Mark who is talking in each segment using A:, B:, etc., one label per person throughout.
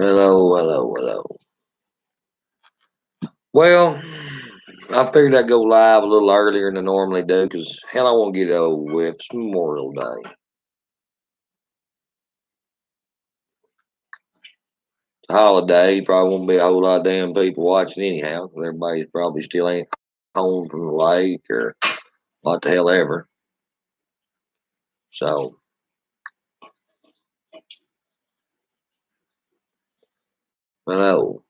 A: Hello, hello, hello. Well, I figured I'd go live a little earlier than I normally do because hell, I want to get it over with. It's Memorial Day. It's a holiday. Probably won't be a whole lot of damn people watching anyhow. Everybody's probably still ain't home from the lake or what the hell ever. So, hello.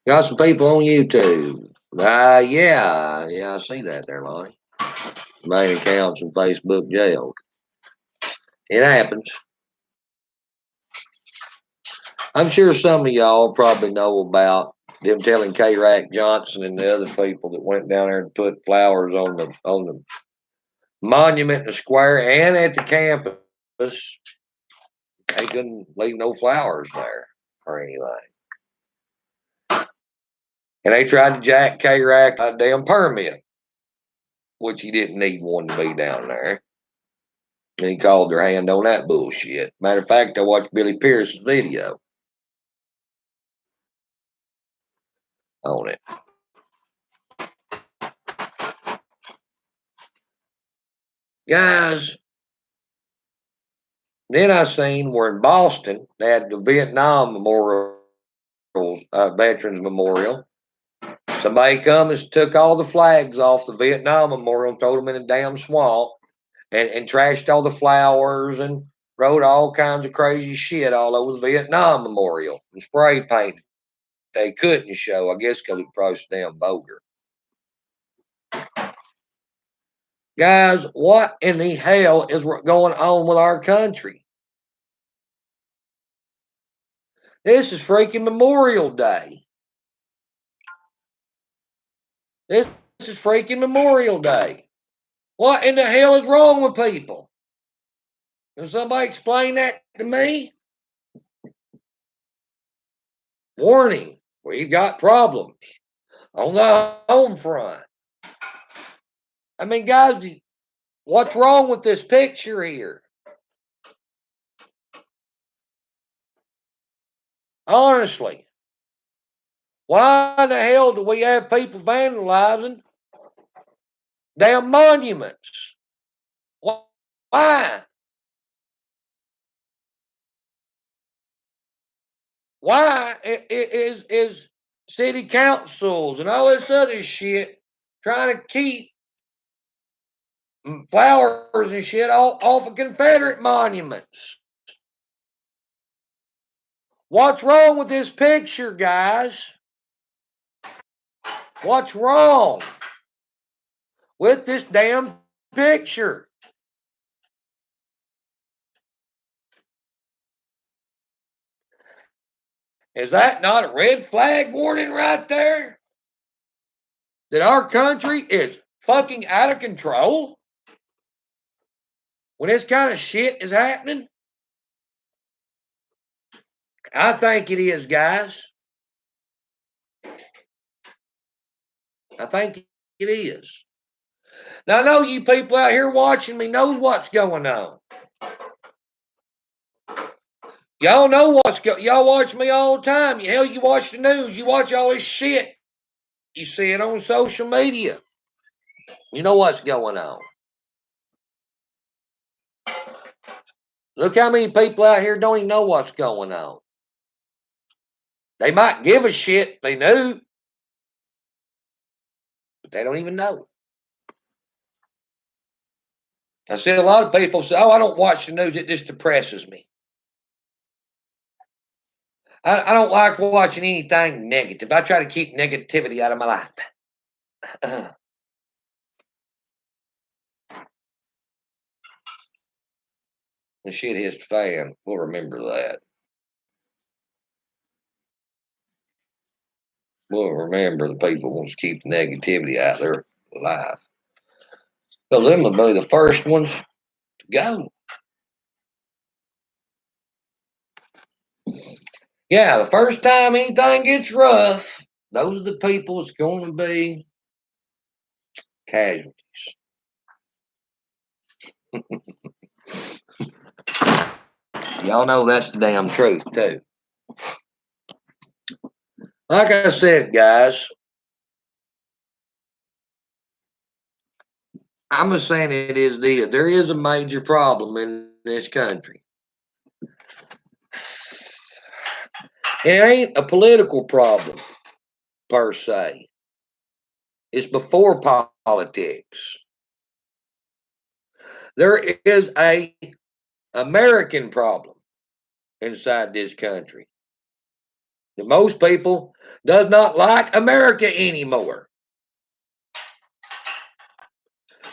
A: Got some people on YouTube. Yeah, I see that there, Lonnie. Main accounts in Facebook jail. It happens. I'm sure some of y'all probably know about them telling K. Rack Johnson and the other people that went down there and put flowers on the monument in the square and at the campus. They couldn't leave no flowers there or anything. And they tried to jack K. Rack a damn permit, which he didn't need one to be down there. And he called their hand on that bullshit. Matter of fact, I watched Billy Pierce's video on it. Guys, then I seen where in Boston they had the Vietnam Memorial, Veterans Memorial. Somebody come and took all the flags off the Vietnam Memorial and threw them in a damn swamp and trashed all the flowers and wrote all kinds of crazy shit all over the Vietnam Memorial and spray painted. They couldn't show, I guess, because it probably was damn vulgar. Guys, what in the hell is going on with our country? This is freaking Memorial Day. This is freaking Memorial Day. What in the hell is wrong with people? Can somebody explain that to me? Warning, we've got problems on the home front. I mean, guys, what's wrong with this picture here? Honestly, why in the hell do we have people vandalizing damn monuments? Why? Why is city councils and all this other shit trying to keep flowers and shit off of Confederate monuments? What's wrong with this picture, guys? What's wrong with this damn picture? Is that not a red flag warning right there? That our country is fucking out of control when this kind of shit is happening? I think it is, guys. I think it is. Now, I know you people out here watching me knows what's going on. Y'all know y'all watch me all the time. Hell, you watch the news. You watch all this shit. You see it on social media. You know what's going on. Look how many people out here don't even know what's going on. They might give a shit if they knew, but they don't even know. I see a lot of people say, "Oh, I don't watch the news. It just depresses me. I don't like watching anything negative. I try to keep negativity out of my life." The shit hits the fan. We'll remember that. We'll remember the people wants to keep the negativity out of their life. So them will be the first ones to go. Yeah, the first time anything gets rough, those are the people that's going to be casualties. Y'all know that's the damn truth, too. Like I said, guys, I'm just saying it is this. There is a major problem in this country. It ain't a political problem, per se. It's before politics. There is a American problem inside this country. That most people does not like America anymore.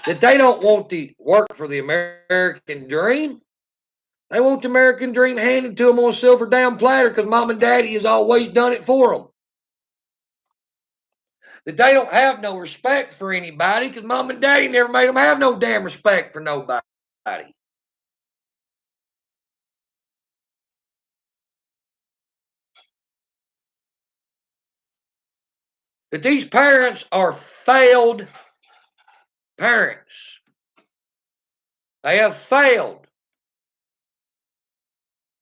A: That they don't want to work for the American dream. They want the American dream handed to them on a silver down platter because mom and daddy has always done it for them. That they don't have no respect for anybody because mom and daddy never made them have no damn respect for nobody. That these parents are failed parents. They have failed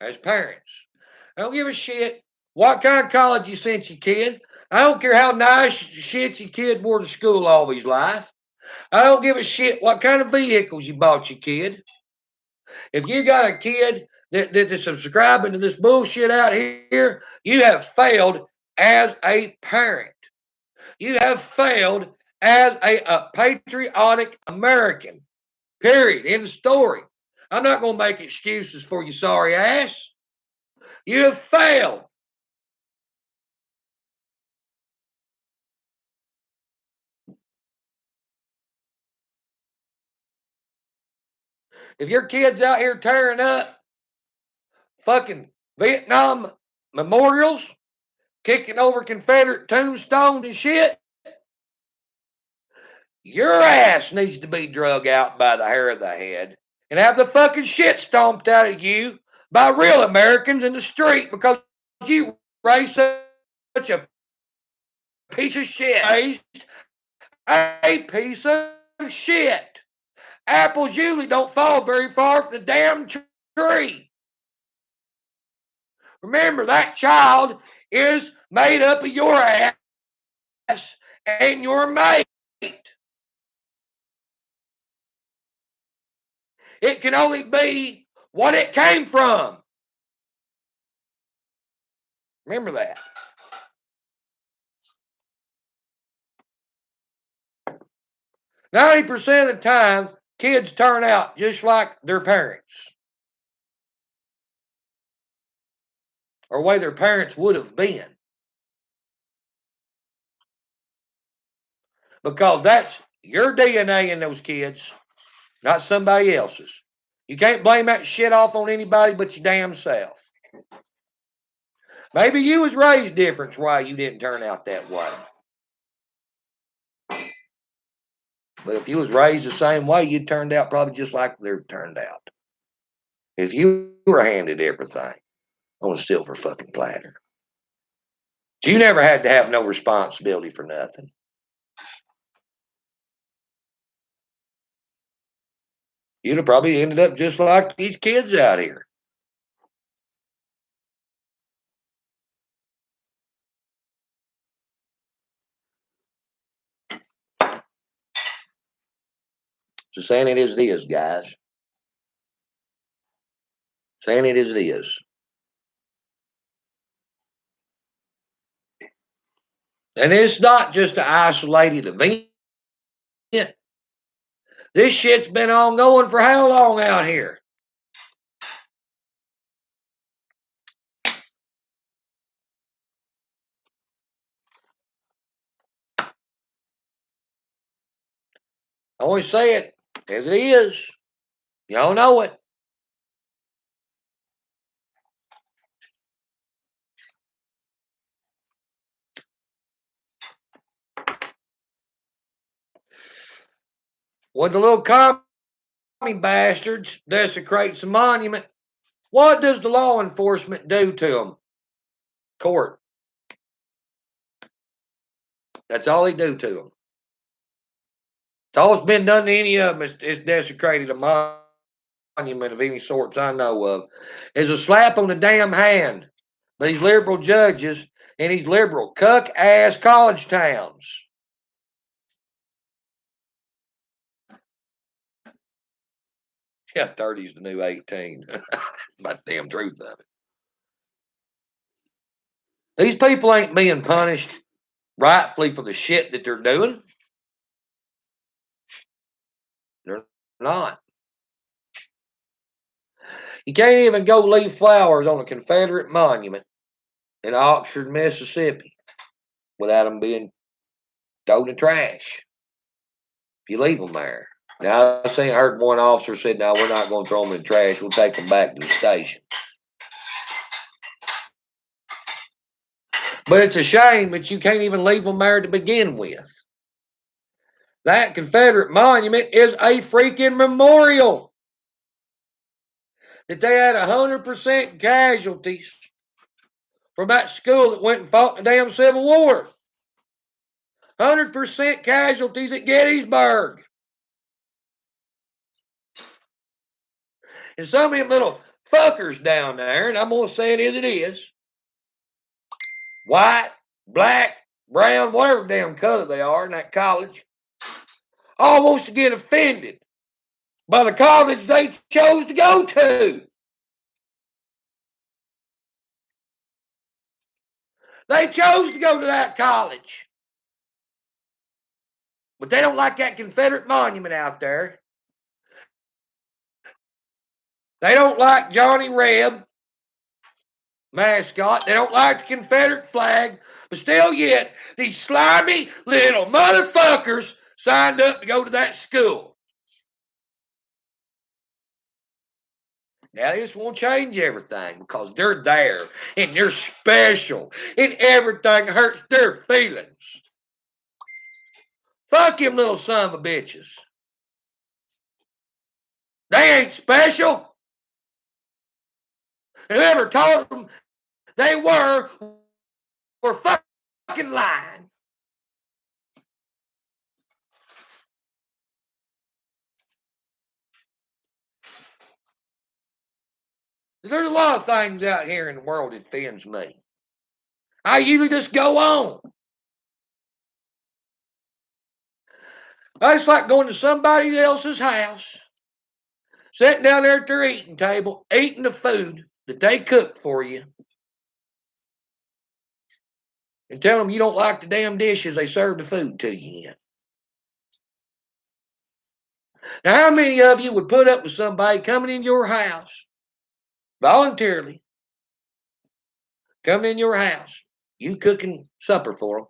A: as parents. I don't give a shit what kind of college you sent your kid. I don't care how nice shit your kid wore to school all his life. I don't give a shit what kind of vehicles you bought your kid. If you got a kid that's subscribing to this bullshit out here, you have failed as a parent. You have failed as a patriotic American. Period. End of story. I'm not going to make excuses for you sorry ass. You have failed. If your kid's out here tearing up fucking Vietnam memorials, kicking over Confederate tombstones and shit, your ass needs to be drug out by the hair of the head and have the fucking shit stomped out of you by real Americans in the street because you raised such a piece of shit. Raised a piece of shit. Apples usually don't fall very far from the damn tree. Remember, that child is made up of your ass and your mate. It can only be what it came from. Remember that. %90 of the time, kids turn out just like their parents. Or way their parents would have been. Because that's your DNA in those kids, not somebody else's. You can't blame that shit off on anybody but your damn self. Maybe you was raised different why you didn't turn out that way. But if you was raised the same way, you turned out probably just like they're turned out. If you were handed everything on a silver fucking platter. You never had to have no responsibility for nothing. You'd have probably ended up just like these kids out here. So saying it as it is, guys. Saying it as it is. And it's not just an isolated event. This shit's been ongoing for how long out here? I always say it as it is. Y'all know it. When the little commie bastards desecrate some monument, what does the law enforcement do to them? Court. That's all they do to them. It's all that's been done to any of them is desecrated a monument of any sorts I know of is a slap on the damn hand by these liberal judges in these liberal cuck ass college towns. Yeah, 30's the new 18. About the damn truth of it. These people ain't being punished rightfully for the shit that they're doing. They're not. You can't even go leave flowers on a Confederate monument in Oxford, Mississippi without them being thrown in the trash if you leave them there. Now, I heard one officer said, no, we're not going to throw them in the trash. We'll take them back to the station. But it's a shame that you can't even leave them there to begin with. That Confederate monument is a freaking memorial. That they had 100% casualties from that school that went and fought in the damn Civil War. 100% casualties at Gettysburg. And some of them little fuckers down there, and I'm going to say it as it is, white, black, brown, whatever damn color they are in that college, almost to get offended by the college they chose to go to. They chose to go to that college. But they don't like that Confederate monument out there. They don't like Johnny Reb, mascot. They don't like the Confederate flag. But still yet, these slimy little motherfuckers signed up to go to that school. Now, this won't change everything because they're there and they're special and everything hurts their feelings. Fuck them little son of a bitches. They ain't special. And whoever told them they were fucking lying. There's a lot of things out here in the world that offends me. I usually just go on. I just like going to somebody else's house, sitting down there at their eating table, eating the food that they cooked for you, and tell them you don't like the damn dishes they served the food to you in. Now, how many of you would put up with somebody coming in your house, voluntarily, coming in your house, you cooking supper for them?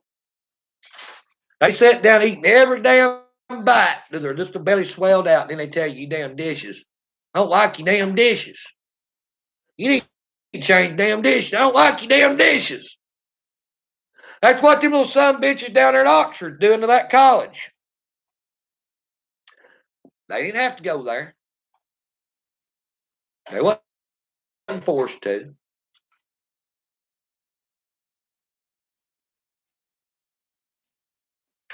A: They sat down eating every damn bite till they're just a belly swelled out, and then they tell you damn dishes. I don't like your damn dishes. You need to change damn dishes. I don't like your damn dishes. That's what them little son bitches down there at Oxford doing to that college. They didn't have to go there. They wasn't forced to.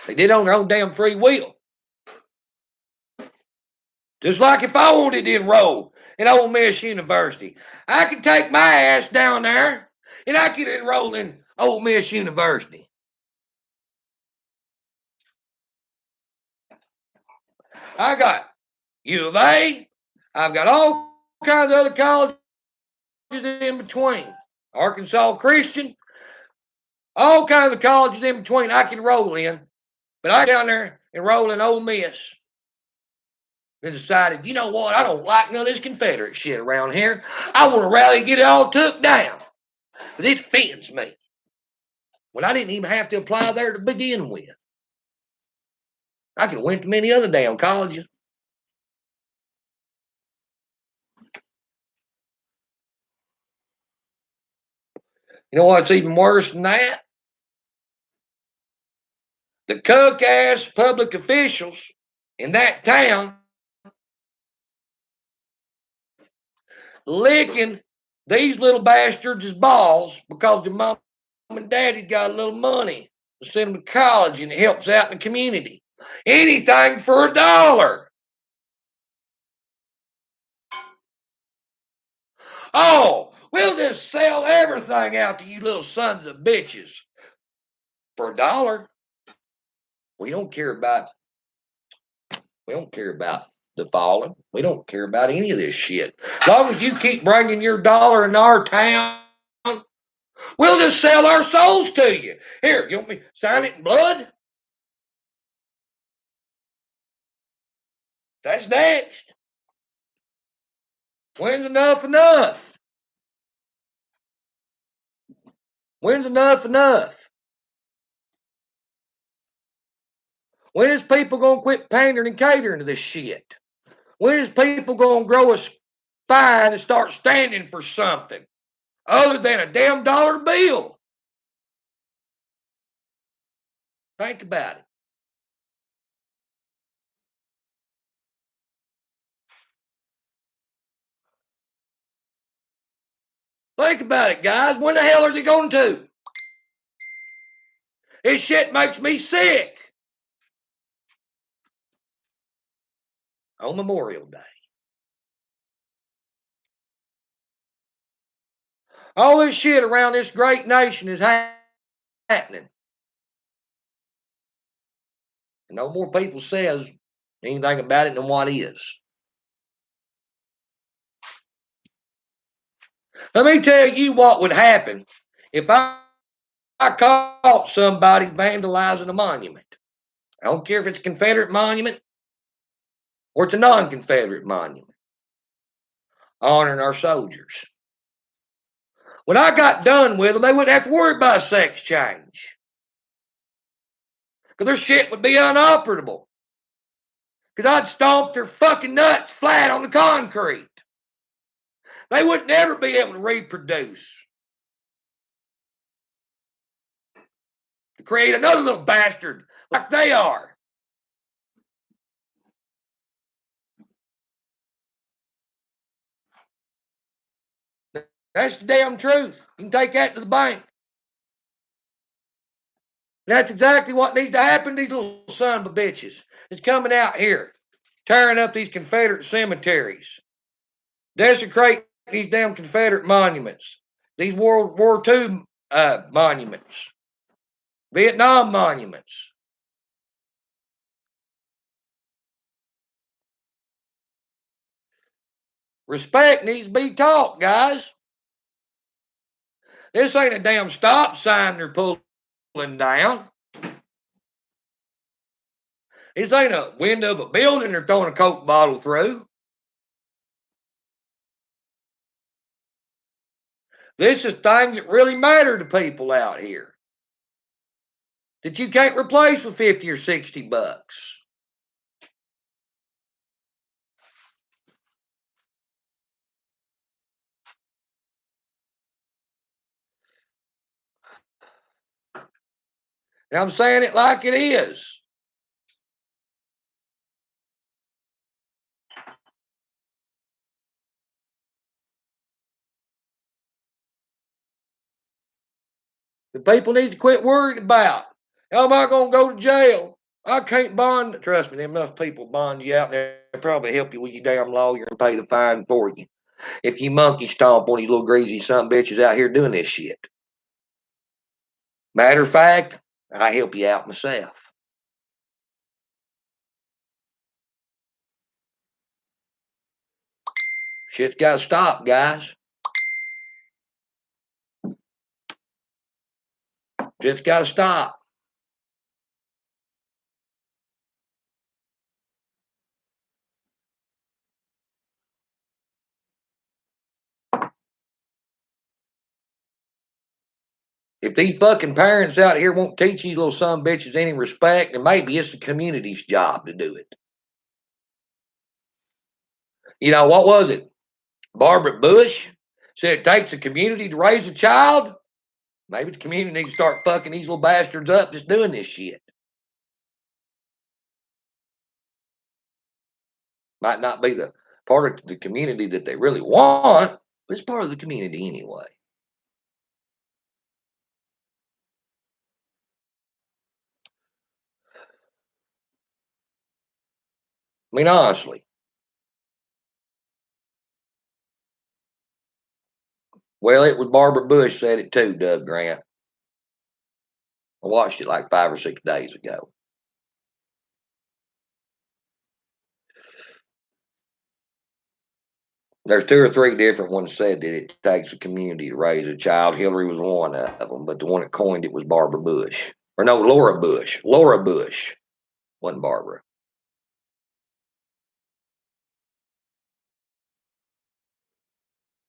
A: They did on their own damn free will. Just like if I wanted to enroll in Ole Miss University, I could take my ass down there and I could enroll in Ole Miss University. I got U of A. I've got all kinds of other colleges in between. Arkansas Christian. All kinds of colleges in between I can enroll in. But I down there enroll in Ole Miss. They decided, you know what? I don't like none of this Confederate shit around here. I want to rally and get it all took down. But it offends me. When I didn't even have to apply there to begin with. I could have went to many other damn colleges. You know what's even worse than that? The cuck-ass public officials in that town licking these little bastards' balls because their mom and daddy got a little money to send them to college and it helps out in the community. Anything for $1. Oh, we'll just sell everything out to you little sons of bitches for $1. We don't care about the fallen. We don't care about any of this shit. As long as you keep bringing your dollar in our town, we'll just sell our souls to you. Here, you want me to sign it in blood? That's next. When's enough enough? When's enough enough? When is people going to quit pandering and catering to this shit? When is people going to grow a spine and start standing for something other than a damn dollar bill? Think about it. Think about it, guys. When the hell are they going to? This shit makes me sick. On Memorial Day. All this shit around this great nation is happening. And no more people says anything about it than what is. Let me tell you what would happen if I caught somebody vandalizing a monument. I don't care if it's a Confederate monument or it's a non-Confederate monument, honoring our soldiers. When I got done with them, they wouldn't have to worry about a sex change. Because their shit would be unoperable. Because I'd stomp their fucking nuts flat on the concrete. They would never be able to reproduce. To create another little bastard like they are. That's the damn truth. You can take that to the bank. That's exactly what needs to happen to these little son of a bitches. It's coming out here, tearing up these Confederate cemeteries, desecrating these damn Confederate monuments, these World War II monuments, Vietnam monuments. Respect needs to be taught, guys. This ain't a damn stop sign they're pulling down. This ain't a window of a building they're throwing a Coke bottle through. This is things that really matter to people out here that you can't replace with 50 or 60 bucks. And I'm saying it like it is. The people need to quit worrying about, how am I going to go to jail? I can't bond. Trust me, enough people bond you out there. They'll probably help you with your damn lawyer and pay the fine for you. If you monkey stomp one of these little greasy son bitches out here doing this shit. Matter of fact, I help you out myself. Shit's got to stop, guys. Shit's got to stop. If these fucking parents out here won't teach these little son bitches any respect, then maybe it's the community's job to do it. You know, what was it? Barbara Bush said it takes a community to raise a child. Maybe the community needs to start fucking these little bastards up just doing this shit. Might not be the part of the community that they really want, but it's part of the community anyway. I mean, honestly. Well, it was Barbara Bush said it too, Doug Grant. I watched it like 5 or 6 days ago. There's 2 or 3 different ones said that it takes a community to raise a child. Hillary was one of them, but the one that coined it was Barbara Bush. Or no, Laura Bush. Laura Bush, wasn't Barbara.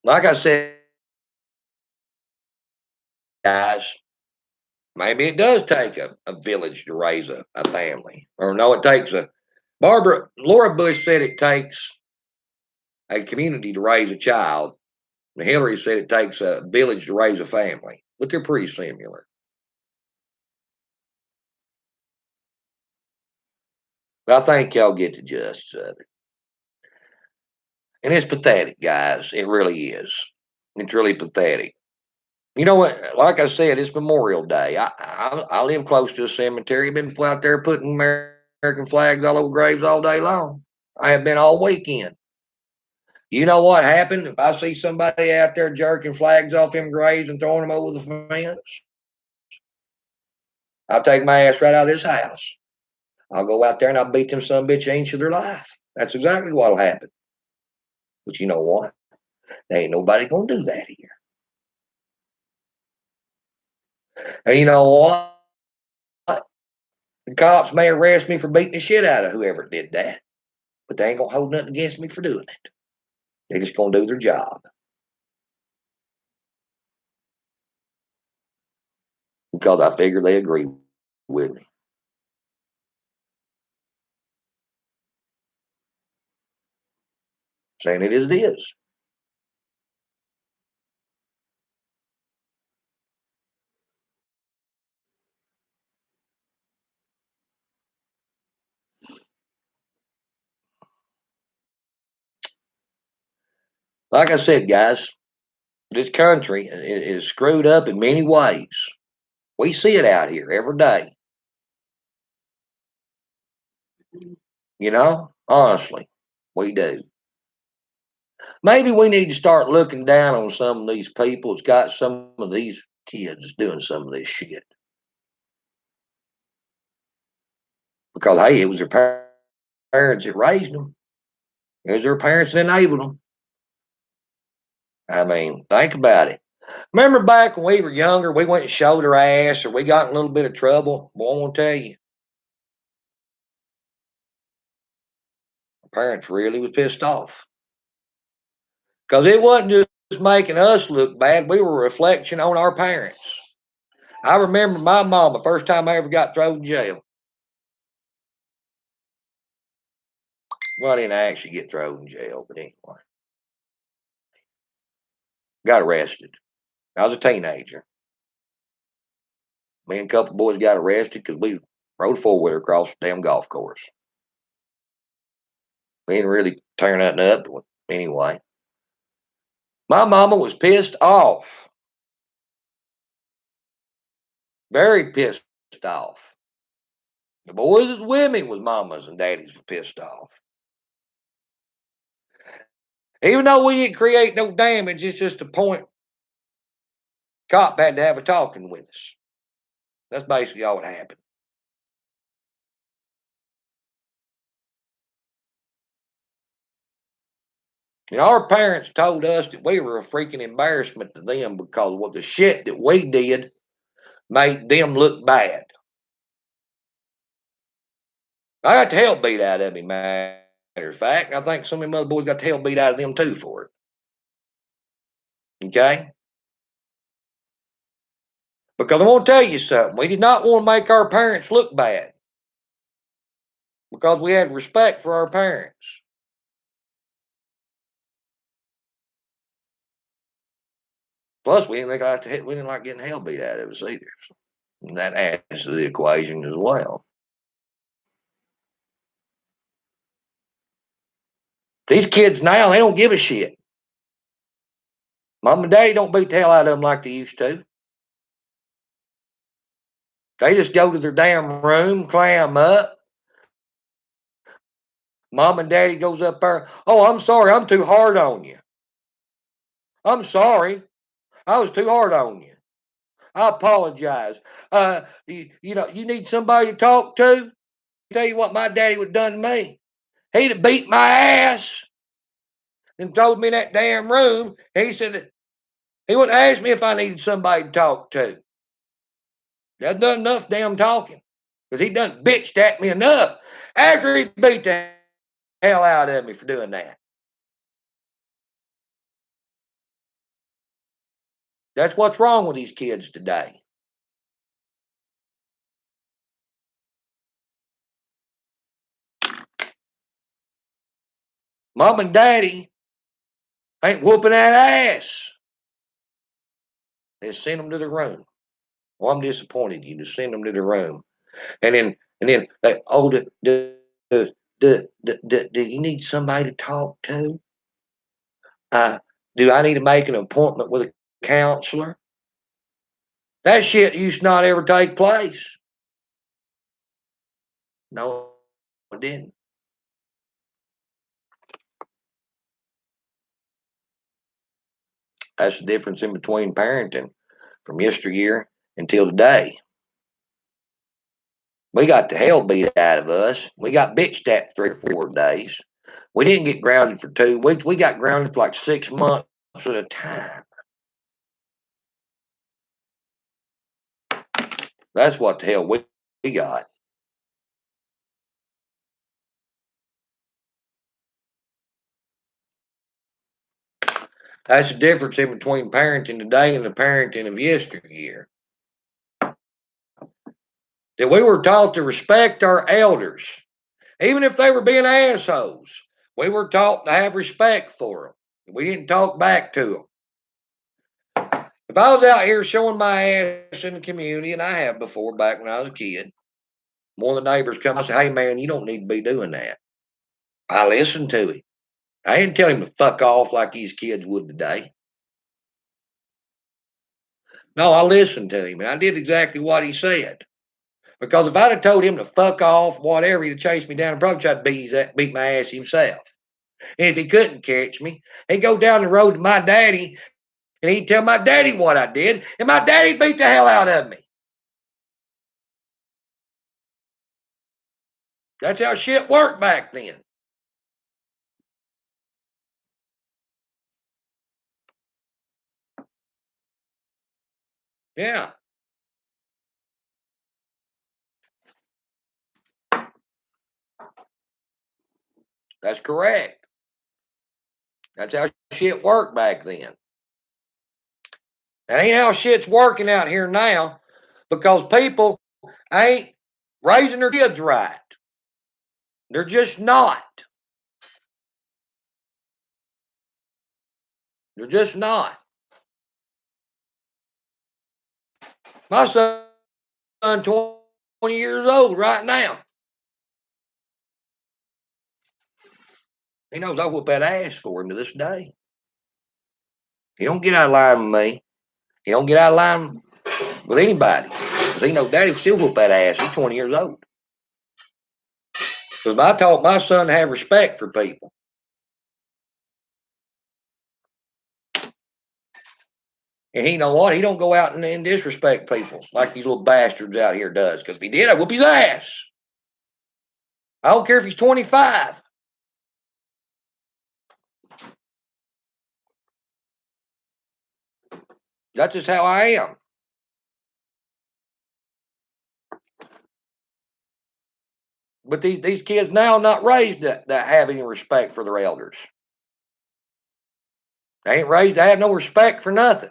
A: Like I said, guys, maybe it does take a village to raise a family. Or no, it takes a Laura Bush said it takes a community to raise a child. And Hillary said it takes a village to raise a family. But they're pretty similar. But I think y'all get the gist of it. And it's pathetic, guys. It really is. It's really pathetic. You know what? Like I said, it's Memorial Day. I live close to a cemetery. I've been out there putting American flags all over graves all day long. I have been all weekend. You know what happened if I see somebody out there jerking flags off them graves and throwing them over the fence? I'll take my ass right out of this house. I'll go out there and I'll beat them some bitch inch of their life. That's exactly what'll happen. But you know what? There ain't nobody gonna do that here. And you know what? The cops may arrest me for beating the shit out of whoever did that, but they ain't gonna hold nothing against me for doing it. They're just gonna do their job because I figure they agree with me. Saying it as it is. Like I said, guys, this country is screwed up in many ways. We see it out here every day. You know, honestly, we do. Maybe we need to start looking down on some of these people that's got some of these kids doing some of this shit. Because, hey, it was their parents that raised them, it was their parents that enabled them. I mean, think about it. Remember back when we were younger, we went and showed our ass or we got in a little bit of trouble? Boy, I want to tell you, our parents really was pissed off. Because it wasn't just making us look bad, we were a reflection on our parents. I remember my mom, the first time I ever got thrown in jail. Well, I didn't actually get thrown in jail, but anyway, got arrested. I was a teenager. Me and a couple boys got arrested because we rode a four-wheeler across the damn golf course. We didn't really turn nothing up, but anyway. My mama was pissed off, very pissed off. The boys as women was mamas and daddies were pissed off. Even though we didn't create no damage, it's just a point. Cop had to have a talking with us. That's basically all that happened. And our parents told us that we were a freaking embarrassment to them because what the shit that we did made them look bad. I got the hell beat out of me, matter of fact. I think some of them other boys got the hell beat out of them too for it. Okay? Because I want to tell you something. We did not want to make our parents look bad because we had respect for our parents. Plus, we didn't like getting hell beat out of us either. And that adds to the equation as well. These kids now, they don't give a shit. Mom and daddy don't beat the hell out of them like they used to. They just go to their damn room, clam up. Mom and daddy goes up there. Oh, I'm sorry, I'm too hard on you. I'm sorry. I was too hard on you. I apologize. You need somebody to talk to? Tell you what my daddy would have done to me. He'd have beat my ass and thrown me in that damn room. He said he wouldn't ask me if I needed somebody to talk to. That's done enough damn talking. Because he done bitched at me enough after he beat the hell out of me for doing that. That's what's wrong with these kids today. Mom and daddy ain't whooping that ass. They send them to the room. Well, I'm disappointed. You just send them to the room, and then oh, do you need somebody to talk to? Uh, do I need to make an appointment with a counselor? That shit used to not ever take place. No, it didn't. That's the difference in between parenting from yesteryear until today. We got the hell beat out of us. We got bitched at 3 or 4 days. We didn't get grounded for 2 weeks. We got grounded for like 6 months at a time. That's what the hell we got. That's the difference in between parenting today and the parenting of yesteryear. That we were taught to respect our elders, even if they were being assholes. We were taught to have respect for them. We didn't talk back to them. If I was out here showing my ass in the community, and I have before back when I was a kid, one of the neighbors come, I say, "Hey man, you don't need to be doing that." I listened to him. I didn't tell him to fuck off like these kids would today. No, I listened to him and I did exactly what he said. Because if I'd have told him to fuck off, whatever, he'd have chased me down and probably tried to beat my ass himself. And if he couldn't catch me, he'd go down the road to my daddy and he'd tell my daddy what I did, and my daddy beat the hell out of me. That's how shit worked back then. Yeah, that's correct. That's how shit worked back then. That ain't how shit's working out here now because people ain't raising their kids right. They're just not. They're just not. My son, 20 years old right now. He knows I whoop that ass for him to this day. He don't get out of line with me. He don't get out of line with anybody. Because he knows daddy still whoop that ass. He's 20 years old. Because I taught my son to have respect for people. And he know what? He don't go out and disrespect people like these little bastards out here does. Because if he did, I'd whoop his ass. I don't care if he's 25. That's just how I am. But these kids now not raised that have any respect for their elders. They ain't raised to have no respect for nothing.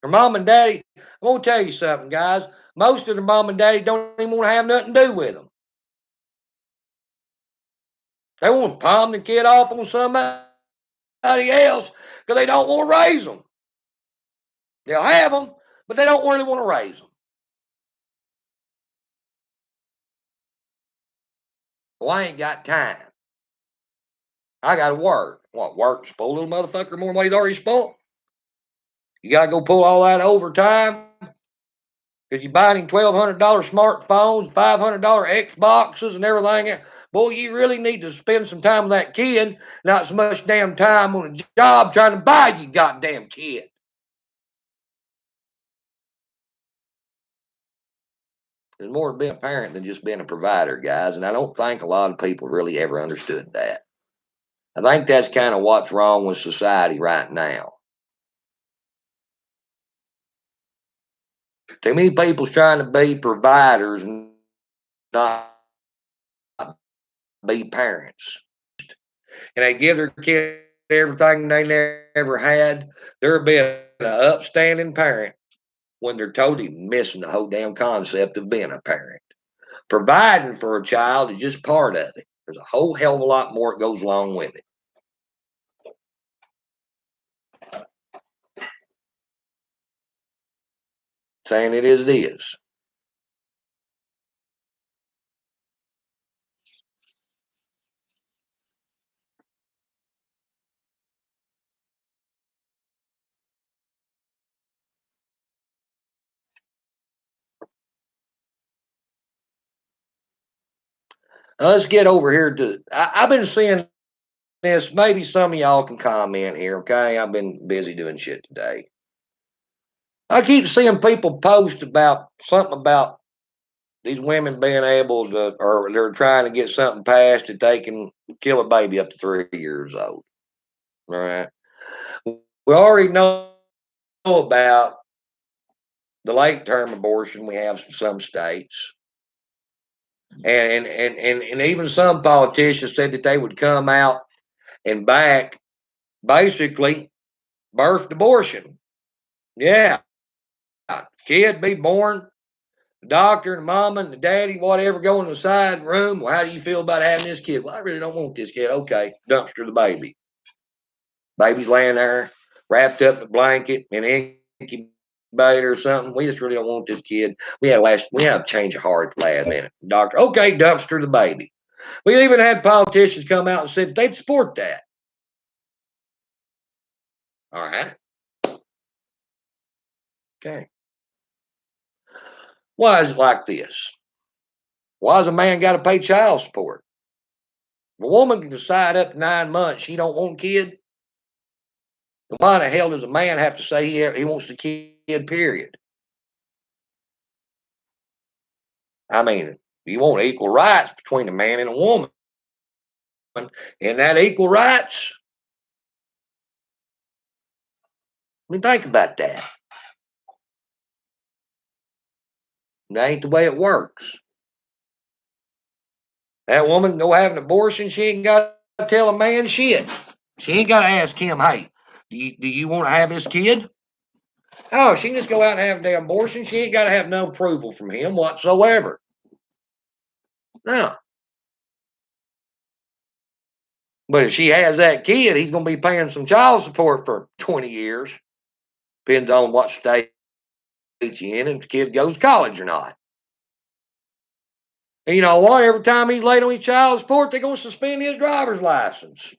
A: Their mom and daddy, I'm gonna tell you something, guys. Most of their mom and daddy don't even want to have nothing to do with them. They want to palm the kid off on somebody else because they don't want to raise them. They'll have them, but they don't really want to raise them. Well, I ain't got time. I got to work. What, work spoil little motherfucker more than what he's already spoiled? You got to go pull all that overtime because you buying him $1,200 smartphones, $500 Xboxes, and everything. Boy, you really need to spend some time with that kid, not so much damn time on a job trying to buy you goddamn kid. There's more to being a parent than just being a provider, guys. And I don't think a lot of people really ever understood that. I think that's kind of what's wrong with society right now. Too many people's trying to be providers and not be parents. And they give their kid everything they never had. They're being an upstanding parent when they're totally missing the whole damn concept of being a parent. Providing for a child is just part of it. There's a whole hell of a lot more that goes along with it. Saying it as it is. Now let's get over here to. I've been seeing this. Maybe some of y'all can comment here, okay? I've been busy doing shit today. I keep seeing people post about something about these women being able to, or they're trying to get something passed that they can kill a baby up to 3 years old. All right. We already know about the late term abortion we have in some states. And even some politicians said that they would come out and back basically birthed abortion. Yeah. Kid be born, the doctor and the mama and the daddy, whatever, go in the side room. Well, how do you feel about having this kid? Well, I really don't want this kid. Okay, dumpster the baby. Baby's laying there, wrapped up in a blanket in an incubator or something. We just really don't want this kid. We had a change of heart last minute. Doctor, okay, dumpster the baby. We even had politicians come out and said they'd support that. All right. Okay. Why is it like this? Why does a man got to pay child support? If a woman can decide up to 9 months she don't want a kid, then why the hell does a man have to say he wants the kid, period? I mean, you want equal rights between a man and a woman. And that equal rights, I mean, think about that. That ain't the way it works. That woman can go have an abortion, she ain't got to tell a man shit. She ain't got to ask him, hey, do you want to have this kid? Oh, she can just go out and have a damn abortion. She ain't got to have no approval from him whatsoever. No. But if she has that kid, he's going to be paying some child support for 20 years. Depends on what state you're in and if the kid goes to college or not. And you know what? Every time he's late on his child support, they're going to suspend his driver's license.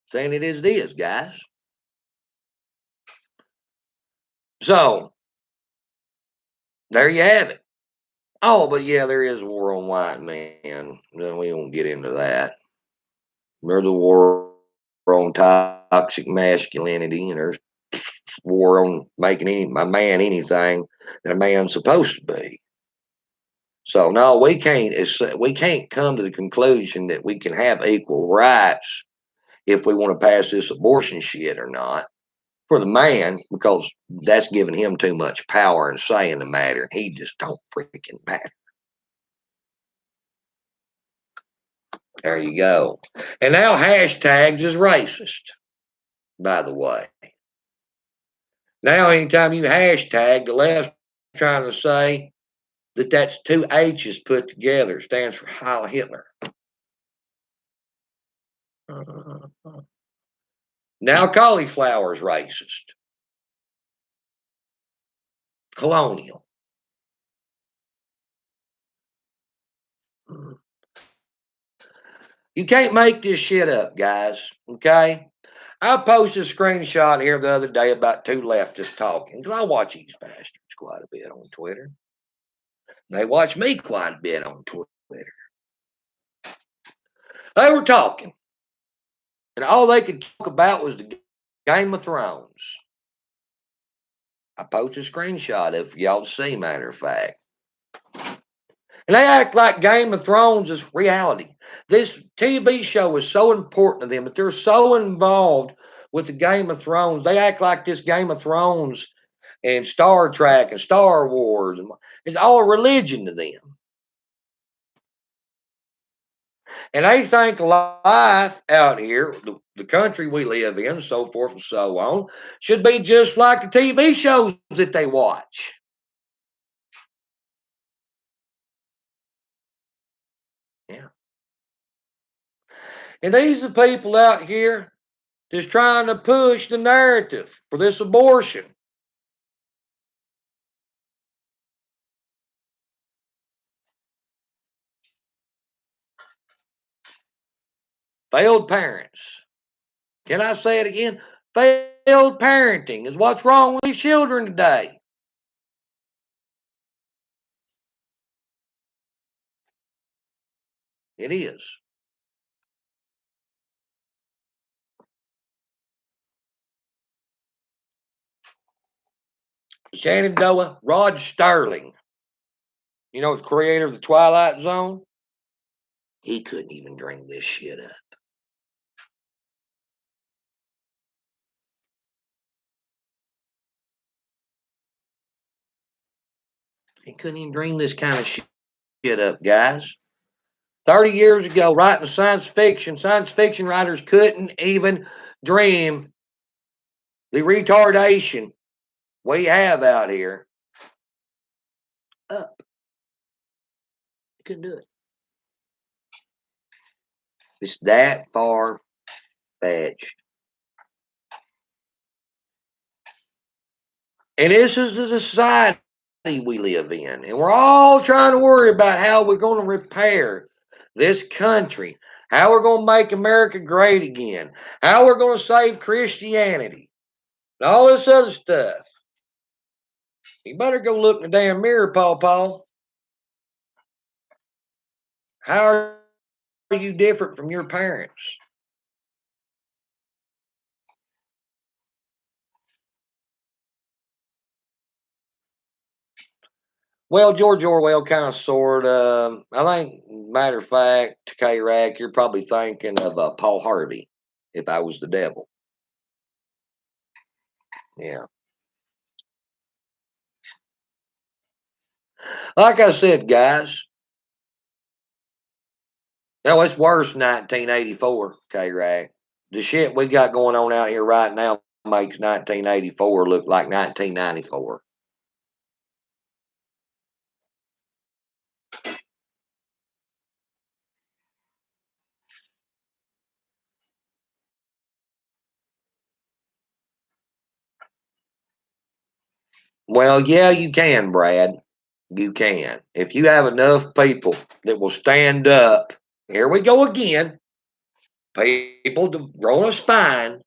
A: Saying it is, guys. So there you have it. Oh, but yeah, there is a war on white men. No, we won't get into that. There's a war on toxic masculinity, and there's war on making a man anything that a man's supposed to be. So no, we can't come to the conclusion that we can have equal rights if we want to pass this abortion shit or not for the man, because that's giving him too much power and say in the matter, and he just don't freaking matter. There you go. And now hashtags is racist, by the way. Now anytime you hashtag, the left's trying to say that that's two H's put together. It stands for Heil Hitler. Now cauliflower is racist. Colonial. You can't make this shit up, guys. Okay? I posted a screenshot here the other day about two leftists talking, because I watch these bastards quite a bit on Twitter. They watch me quite a bit on Twitter. They were talking, and all they could talk about was the Game of Thrones. I posted a screenshot of y'all to see, matter of fact. And they act like Game of Thrones is reality. This TV show is so important to them that they're so involved with the Game of Thrones. They act like this Game of Thrones and Star Trek and Star Wars is all religion to them. And they think life out here, the country we live in, so forth and so on, should be just like the TV shows that they watch. Yeah. And these are people out here just trying to push the narrative for this abortion. Failed parents. Can I say it again? Failed parenting is what's wrong with these children today. It is. Shenandoah, Rod Sterling, the creator of the Twilight Zone, he couldn't even bring this shit up. He couldn't even bring this kind of shit up, guys. 30 years ago, writing science fiction writers couldn't even dream the retardation we have out here up. You couldn't do it. It's that far fetched. And this is the society we live in. And we're all trying to worry about how we're going to repair this country, how we're going to make America great again, how we're going to save Christianity, and all this other stuff. You better go look in the damn mirror, Paw Paw. How are you different from your parents? Well, George Orwell kind of sort of. I think, matter of fact, K-Rack, you're probably thinking of Paul Harvey, If I Was the Devil. Yeah. Like I said, guys, no, it's worse than 1984, K-Rack. The shit we got going on out here right now makes 1984 look like 1994. Well, yeah, you can, Brad. You can. If you have enough people that will stand up, here we go again, people to grow a spine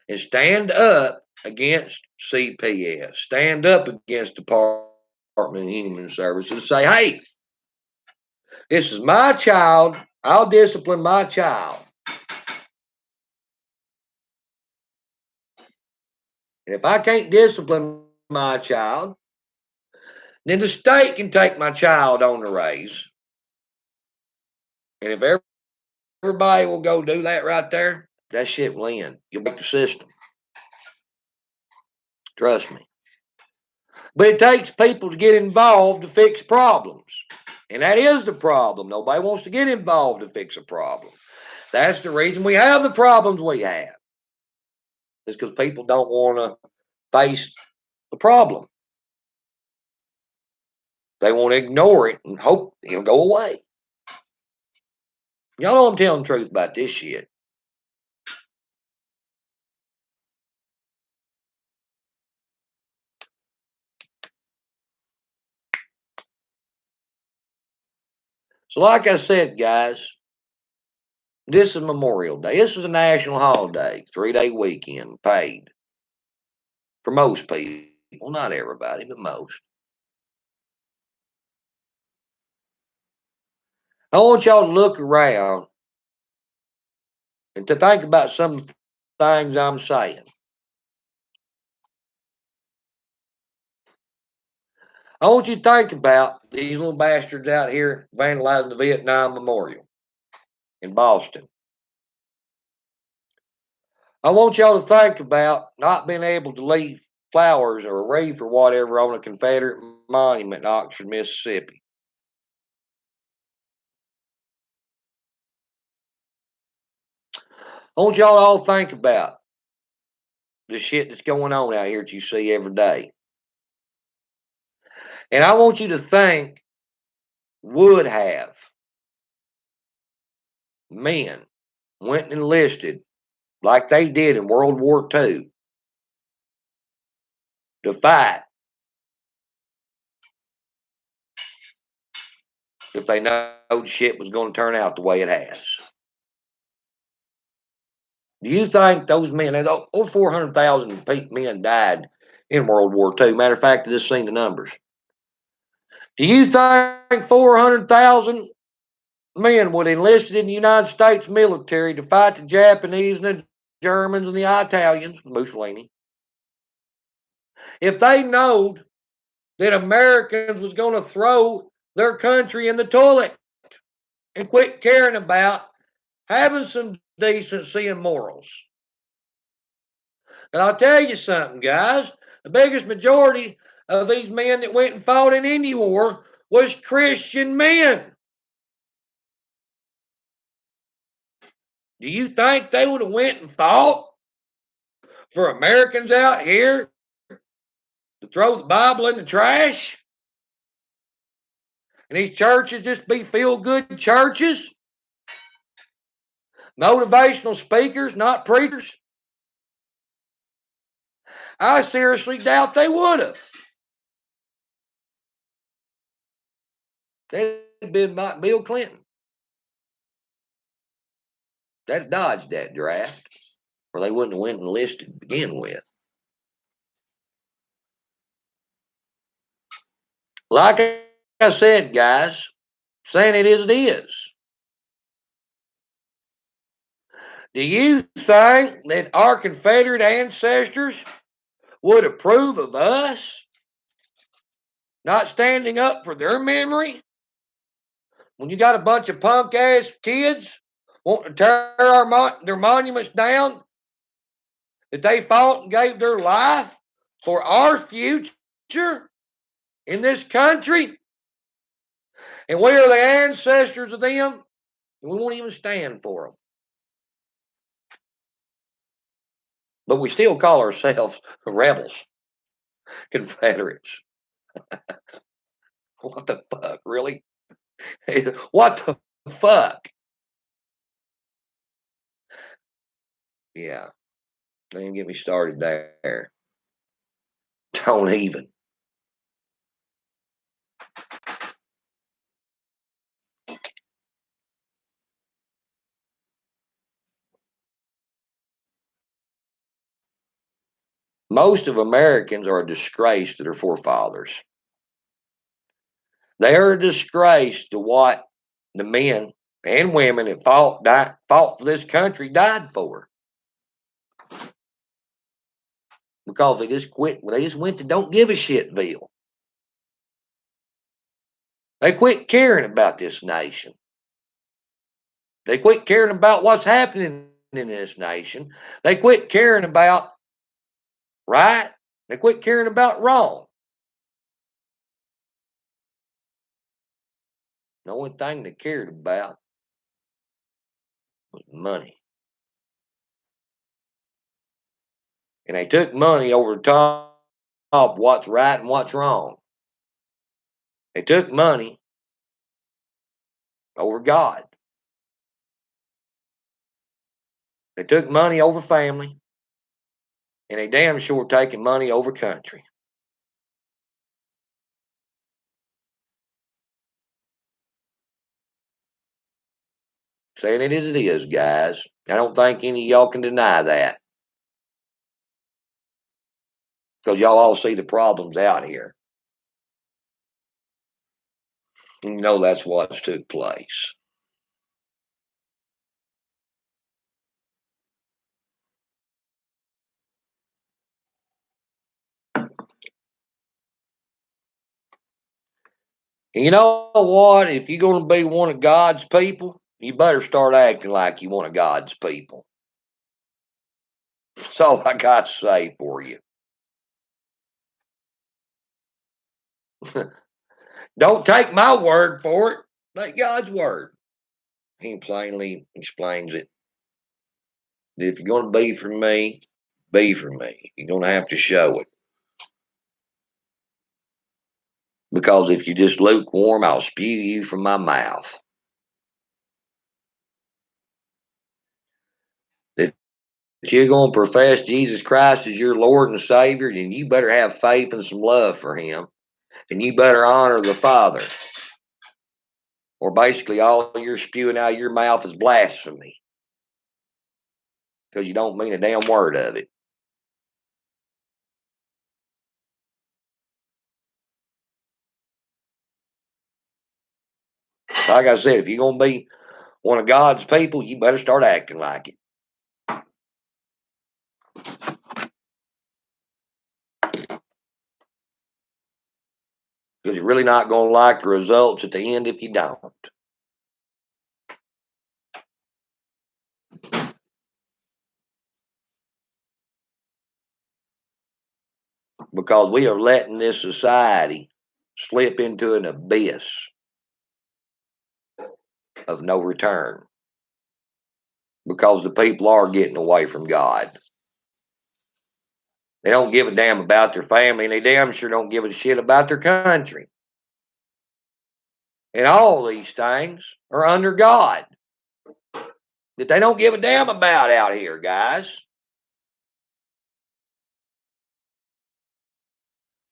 A: and stand up against CPS, stand up against Department of Human Services, say, hey, this is my child. I'll discipline my child. And if I can't discipline my child, then the state can take my child on the raise. And if everybody will go do that right there, that shit will end. You'll break the system. Trust me. But it takes people to get involved to fix problems. And that is the problem. Nobody wants to get involved to fix a problem. That's the reason we have the problems we have. It's because people don't want to face the problem. They want to ignore it and hope it'll go away. Y'all know I'm telling the truth about this shit. So, like I said, guys, This is Memorial Day. This is a national holiday, 3-day weekend, paid for most people, not everybody, but most. I want y'all to look around and to think about some things I'm saying. I want you to think about these little bastards out here vandalizing the Vietnam Memorial in Boston. I want y'all to think about not being able to leave flowers or a wreath or whatever on a Confederate monument in Oxford, Mississippi. I want y'all to all think about the shit that's going on out here that you see every day. And I want you to think, would have men went and enlisted like they did in World War II to fight if they know shit was going to turn out the way it has? Do you think those men, over 400,000 men died in World War II? Matter of fact, I just seen the numbers. Do you think 400,000 men would enlisted in the United States military to fight the Japanese and the Germans and the Italians, Mussolini, if they knowed that Americans was going to throw their country in the toilet and quit caring about having some decency and morals? And I'll tell you something, guys. The biggest majority of these men that went and fought in Indian War was Christian men. Do you think they would have went and fought for Americans out here to throw the Bible in the trash? And these churches just be feel-good churches? Motivational speakers, not preachers? I seriously doubt they would have. They'd been like Bill Clinton. That dodged that draft, or they wouldn't have went and enlisted to begin with. Like I said, guys, saying it as it is. Do you think that our Confederate ancestors would approve of us not standing up for their memory when you got a bunch of punk ass kids wanting to tear their monuments down that they fought and gave their life for our future in this country? And we are the ancestors of them, and we won't even stand for them. But we still call ourselves rebels, Confederates. What the fuck, really? What the fuck? Yeah, don't even get me started there. Don't even. Most of Americans are a disgrace to their forefathers. They are a disgrace to what the men and women that fought for this country died for. Because they just quit. They just went to don't give a shitville. They quit caring about this nation. They quit caring about what's happening in this nation. They quit caring about right. They quit caring about wrong. The only thing they cared about was money. And they took money over the top of what's right and what's wrong. They took money over God. They took money over family. And they damn sure taking money over country. Saying it as it is, guys. I don't think any of y'all can deny that. Because y'all all see the problems out here. You know that's what's took place. And you know what? If you're going to be one of God's people, you better start acting like you one of God's people. That's all I got to say for you. Don't take my word for it. Take God's word. He plainly explains it. If you're going to be for me, be for me. You're going to have to show it. Because if you're just lukewarm, I'll spew you from my mouth. If you're going to profess Jesus Christ as your Lord and Savior, then you better have faith and some love for Him. And you better honor the Father. Or basically, all you're spewing out of your mouth is blasphemy. Because you don't mean a damn word of it. Like I said, if you're going to be one of God's people, you better start acting like it. Because you're really not going to like the results at the end if you don't. Because we are letting this society slip into an abyss of no return. Because the people are getting away from God. They don't give a damn about their family, and they damn sure don't give a shit about their country. And all these things are under God that they don't give a damn about out here, guys.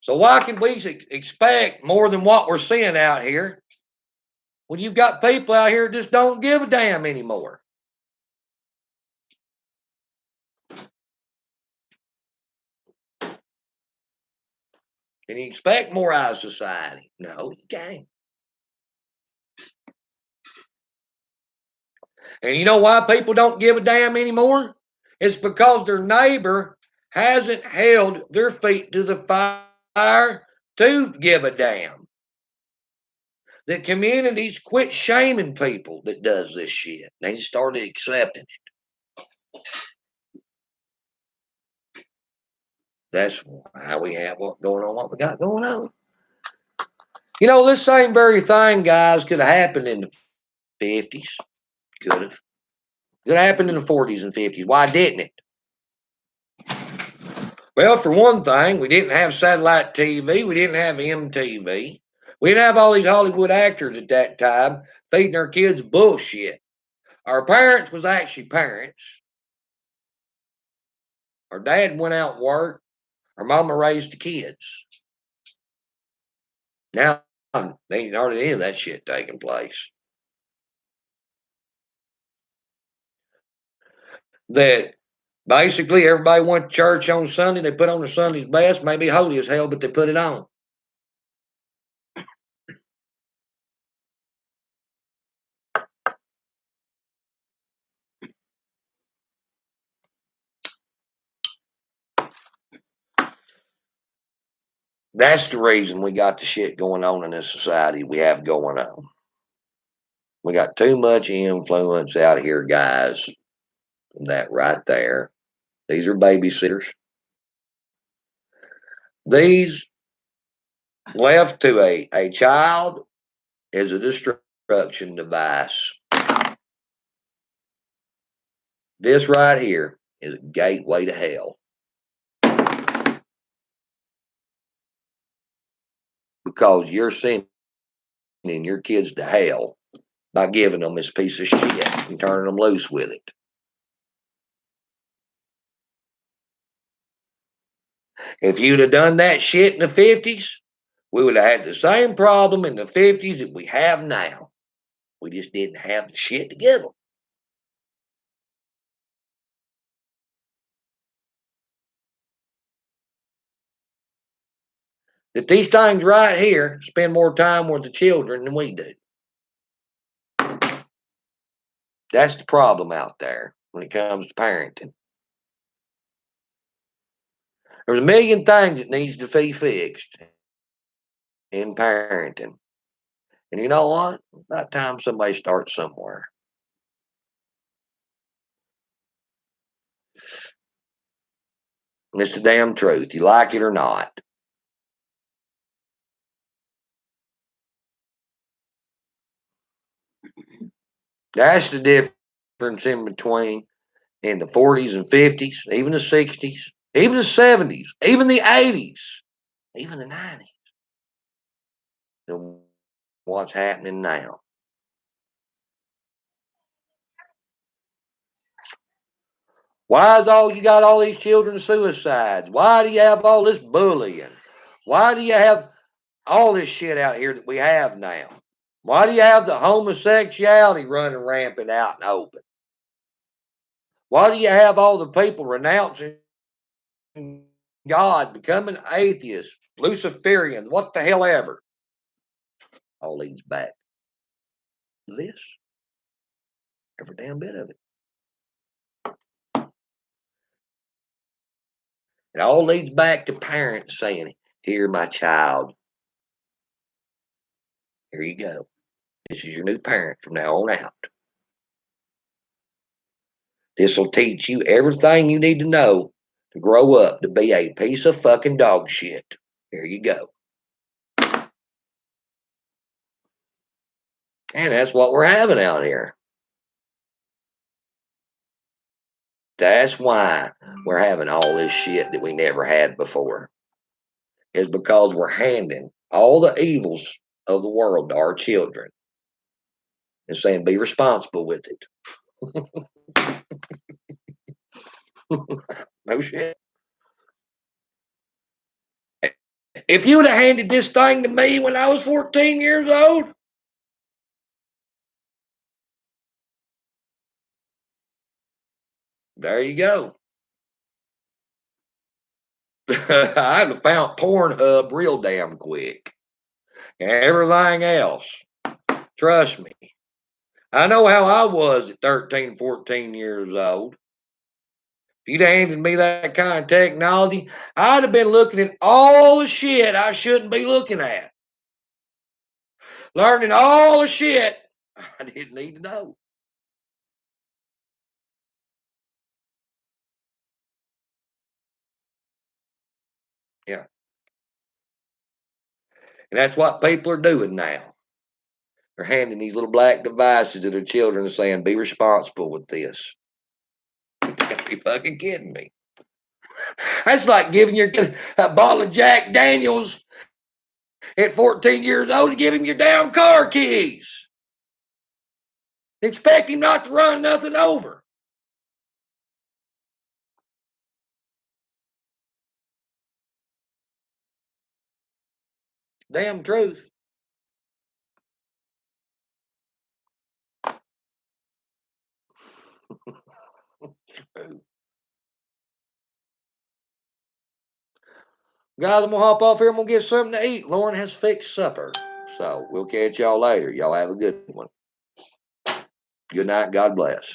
A: So why can we expect more than what we're seeing out here when you've got people out here that just don't give a damn anymore? Can you expect more out of society? No, you can't. And you know why people don't give a damn anymore? It's because their neighbor hasn't held their feet to the fire to give a damn. The communities quit shaming people that does this shit. They just started accepting it. That's how we have what going on, what we got going on. You know, this same very thing, guys, could have happened in the 50s. Could have. Could have happened in the 40s and 50s. Why didn't it? Well, for one thing, we didn't have satellite TV. We didn't have MTV. We didn't have all these Hollywood actors at that time feeding our kids bullshit. Our parents was actually parents. Our dad went out and worked. Our mama raised the kids. Now, there ain't hardly any of that shit taking place. That basically everybody went to church on Sunday. They put on their Sunday's best, maybe holy as hell, but they put it on. That's the reason we got the shit going on in this society we have going on. We got too much influence out here, guys. That right there. These are babysitters. These left to a child is a destruction device. This right here is a gateway to hell. Because you're sending your kids to hell by giving them this piece of shit and turning them loose with it. If you'd have done that shit in the 50s, we would have had the same problem in the 50s that we have now. We just didn't have the shit to give them. That these things right here spend more time with the children than we do. That's the problem out there when it comes to parenting. There's a million things that needs to be fixed in parenting. And you know what? About time somebody starts somewhere. It's the damn truth. You like it or not. That's the difference in between in the 40s and 50s, even the 60s, even the 70s, even the 80s, even the 90s, than what's happening now. Why is all you got all these children suicides? Why do you have all this bullying? Why do you have all this shit out here that we have now? Why do you have the homosexuality running rampant out and open? Why do you have all the people renouncing God, becoming atheists, Luciferians, what the hell ever? All leads back to this. Every damn bit of it. It all leads back to parents saying, "Here, my child. Here you go. This is your new parent from now on out. This will teach you everything you need to know to grow up to be a piece of fucking dog shit. Here you go." And that's what we're having out here. That's why we're having all this shit that we never had before. Is because we're handing all the evils of the world to our children and saying, be responsible with it. No shit. If you would have handed this thing to me when I was 14 years old, there you go. I'd have found Pornhub real damn quick. And everything else. Trust me. I know how I was at 13, 14 years old. If you'd handed me that kind of technology, I'd have been looking at all the shit I shouldn't be looking at. Learning all the shit I didn't need to know. Yeah. And that's what people are doing now. They're handing these little black devices to their children and saying, be responsible with this. You gotta be fucking kidding me. That's like giving your kid a bottle of Jack Daniels at 14 years old and give him your damn car keys. Expect him not to run nothing over. Damn truth. Guys, I'm gonna hop off here. I'm gonna get something to eat. Lauren has fixed supper. So we'll catch y'all later. Y'all have a good one. Good night. God bless.